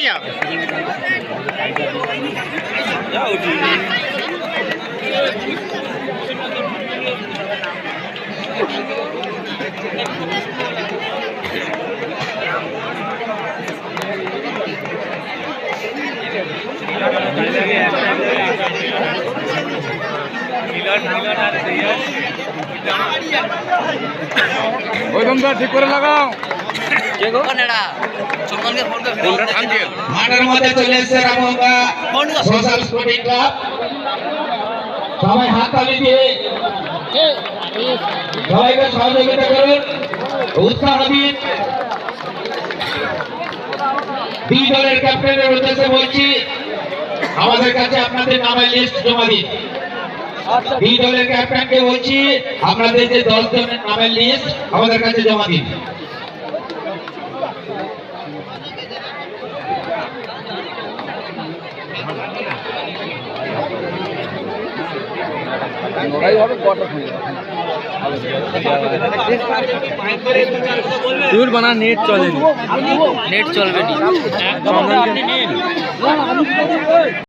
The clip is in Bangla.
যাও ওই দমটা ঠিক করে লাগাও। মাঠের মধ্যে চলে এসেছে রামগঙ্গা সোশ্যাল স্পোর্টিং ক্লাব। সবাই হাততালি দিয়ে সবাইকে সহযোগিতা করুন, উৎসাহ দিন। দুই দলের ক্যাপ্টেনের উদ্দেশ্যে বলছি, আমাদের কাছে আপনাদের নামের লিস্ট জমা দিন। দুই দলের ক্যাপ্টেনকে বলছি, আপনাদের যে 10 জনের নামের লিস্ট আমাদের কাছে জমা দিন। ট্যুর বানা নেট চলেনি, নেট চলবে না।